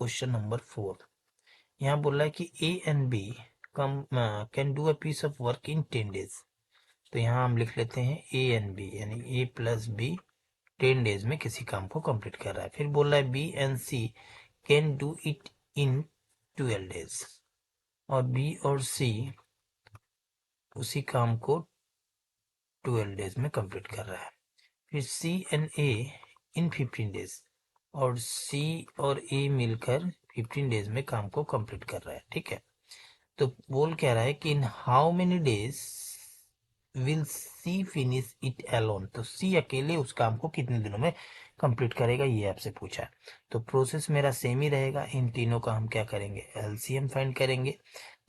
Question number 4। यहाँ बोल रहा है कि A and B can do a piece of work in 10 days. तो यहाँ हम लिख लेते हैं ए एंड बी, यानी ए प्लस बी 10 डेज में किसी काम को कंप्लीट कर रहा है। फिर बोल रहा है B and C can do it in 12 days, और बी और सी उसी काम को 12 डेज में कंप्लीट कर रहा है। फिर सी एंड ए इन 15 डेज, और सी और ए मिलकर 15 डेज में काम को कंप्लीट कर रहा है। ठीक है, तो बोल कह रहा है कि in how many days will see finish it alone. तो सी अकेले उस काम को कितने दिनों में कंप्लीट करेगा, ये आपसे पूछा है। तो प्रोसेस मेरा सेम ही रहेगा। इन तीनों का हम क्या करेंगे, एलसीएम फाइंड करेंगे।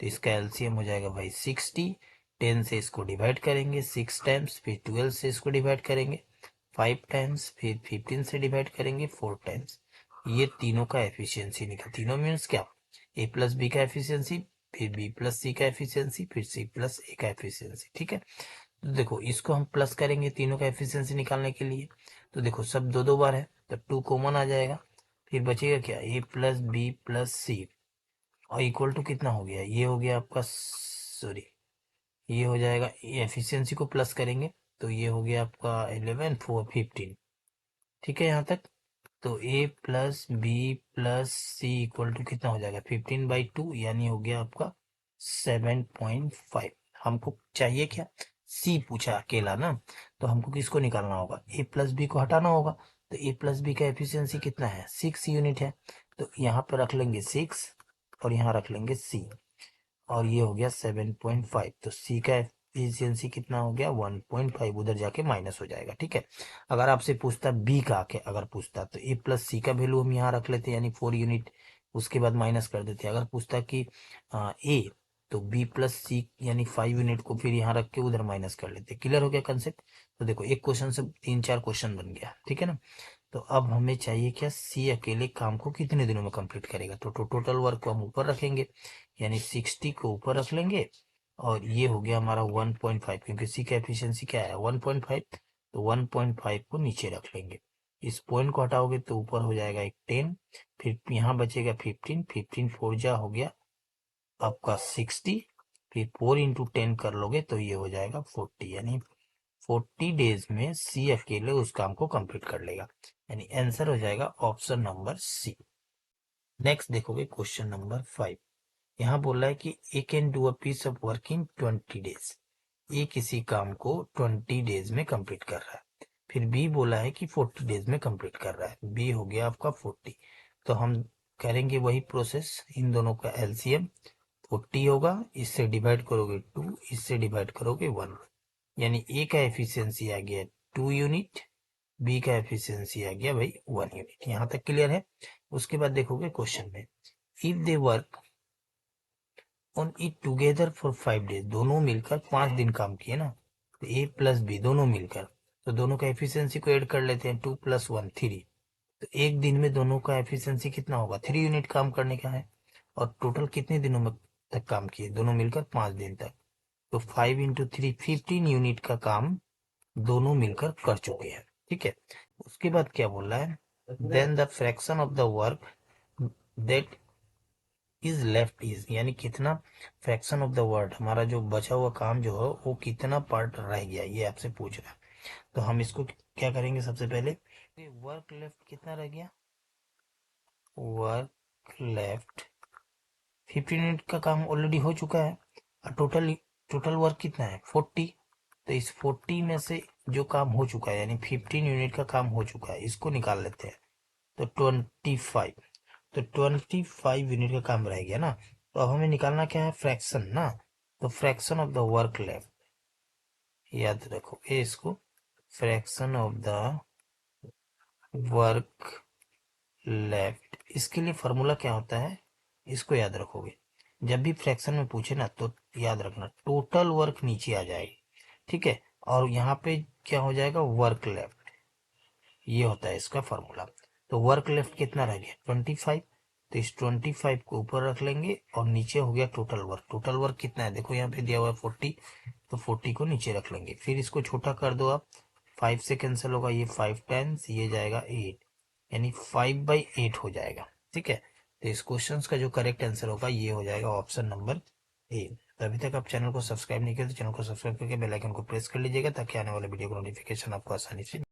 तो इसका एलसीएम हो जाएगा भाई 60। 10 से इसको डिवाइड करेंगे 6 टाइम्स, फिर 12 से इसको डिवाइड करेंगे 5 टाइम्स, फिर 15 से डिवाइड करेंगे 4 टाइम्स। ये तीनों का एफिशिएंसी निकल, तीनों मीन्स क्या, ए प्लस बी का एफिशिएंसी, फिर बी प्लस सी का एफिशिएंसी, फिर सी प्लस ए का एफिशिएंसी। ठीक है, तो देखो इसको हम प्लस करेंगे तीनों का एफिशिएंसी निकालने के लिए। तो देखो सब दो दो बार है, तो 2 कॉमन आ जाएगा। फिर बचेगा क्या, ए प्लस बी प्लस सी, और इक्वल टू कितना हो गया, ये हो गया आपका, सॉरी ये हो जाएगा, एफिशिएंसी को प्लस करेंगे तो ये हो गया आपका 11 4 15। ठीक है यहाँ तक। तो a plus B plus C equal to कितना हो जाएगा, 15/2, यानी हो गया आपका 7.5। हमको चाहिए क्या, c पूछा अकेला ना, तो हमको किसको निकालना होगा, a प्लस बी को हटाना होगा। तो a प्लस बी का एफिशिएंसी कितना है, 6 यूनिट है। तो यहाँ पर रख लेंगे 6 और यहाँ रख लेंगे c, और ये हो गया 7.5। तो सी का एफिशिएंसी कितना हो गया, 1.5, उधर जाके माइनस हो जाएगा। ठीक है, अगर आपसे पूछता बी का आके, अगर पूछता तो ए प्लस सी का वैल्यू हम यहाँ रख लेते, यानी 4 यूनिट, उसके बाद माइनस कर देते। अगर पूछता कि ए, तो बी प्लस सी यानी 5 यूनिट को फिर यहाँ रख के उधर माइनस कर लेते। क्लियर हो गया कंसेप्ट। तो देखो एक क्वेश्चन से 3-4 क्वेश्चन बन गया। ठीक है ना। तो अब हमें चाहिए क्या, सी अकेले काम को कितने दिनों में कंप्लीट करेगा। तो टोटल वर्क को हम ऊपर रखेंगे, यानी 60 को ऊपर रख लेंगे, और ये हो गया हमारा 1.5, क्योंकि सी का एफिशिएंसी क्या है 1.5, तो 1.5 को नीचे रख लेंगे। इस पॉइंट को हटाओगे तो ऊपर हो जाएगा एक 10, फिर यहाँ बचेगा 15, 15 4 जा हो गया आपका 60, फिर 4 इंटू 10 कर लोगे तो ये हो जाएगा 40, यानी 40 डेज में सी अकेले उस काम को कंप्लीट कर लेगा, यानी आंसर हो जाएगा ऑप्शन नंबर सी। नेक्स्ट देखोगे क्वेश्चन नंबर 5। यहाँ बोल रहा है कि A can do a piece of work in 20 days. A किसी काम को 20 डेज में कंप्लीट कर रहा है। फिर बी बोला है कि 40 डेज में कंप्लीट कर रहा है। बी हो गया आपका 40। तो हम करेंगे वही प्रोसेस, इन दोनों का एलसीएम 40 होगा, इससे डिवाइड करोगे 2, इससे डिवाइड करोगे 1, यानी ए का एफिशिएंसी आ गया 2 यूनिट, बी का एफिशिएंसी आ गया भाई 1 यूनिट। यहाँ तक क्लियर है। उसके बाद देखोगे क्वेश्चन में, if they work on it together for 5 days, दोनों मिलकर 5 दिन काम किए ना, तो ए प्लस बी दोनों मिलकर, तो दोनों का एफिशिएंसी को ऐड कर लेते हैं, 2 + 1 3। तो एक दिन में दोनों का एफिशिएंसी कितना होगा, 3 यूनिट काम करने का है, और टोटल कितने दिनों में तक काम किए, दोनों मिलकर 5 दिन तक। तो 5 इंटू 3 15 यूनिट का काम दोनों मिलकर कर चुके हैं। ठीक है, उसके बाद क्या बोल रहा है, then the fraction of the work that is left is, यानी कितना फ्रैक्शन ऑफ द वर्ड, हमारा जो बचा हुआ काम जो है वो कितना पार्ट रह गया, ये आपसे पूछ रहा है। तो हम इसको क्या करेंगे, सबसे पहले वर्क लेफ्ट कितना रह गया, वर्क लेफ्ट 15 यूनिट का काम ऑलरेडी हो चुका है, और टोटल वर्क कितना है 40। तो इस 40 में से जो काम हो चुका है, यानी 15 यूनिट का काम हो चुका है, इसको निकाल लेते हैं। तो 25, तो 25 यूनिट का काम रह गया ना। तो अब हमें निकालना क्या है, फ्रैक्शन ना। तो fraction of the work left, याद रखोगे इसको, fraction of the work left, इसके लिए फॉर्मूला क्या होता है, इसको याद रखोगे। जब भी फ्रैक्शन में पूछे ना तो याद रखना टोटल वर्क नीचे आ जाएगी। ठीक है, और यहाँ पे क्या हो जाएगा, वर्क लेफ्ट, ये होता है इसका फॉर्मूला। तो वर्क लेफ्ट कितना रह गया 25, तो इस 25 को ऊपर रख लेंगे, और नीचे हो गया टोटल वर्क। टोटल वर्क कितना है, देखो यहाँ पे दिया हुआ है 40, तो 40 को नीचे रख लेंगे। फिर इसको छोटा कर दो आप, 5 से कैंसिल होगा, ये 5 टाइम्स, ये जाएगा 8, यानी 5/8 हो जाएगा। ठीक है, तो इस क्वेश्चन का जो करेक्ट आंसर होगा ये हो जाएगा ऑप्शन नंबर ए। तो अभी तक आप चैनल को सब्सक्राइब नहीं किया तो चैनल को सब्सक्राइब करके बेल आइकन को प्रेस कर लीजिएगा, ताकि आने वाले वीडियो का नोटिफिकेशन आपको आसानी से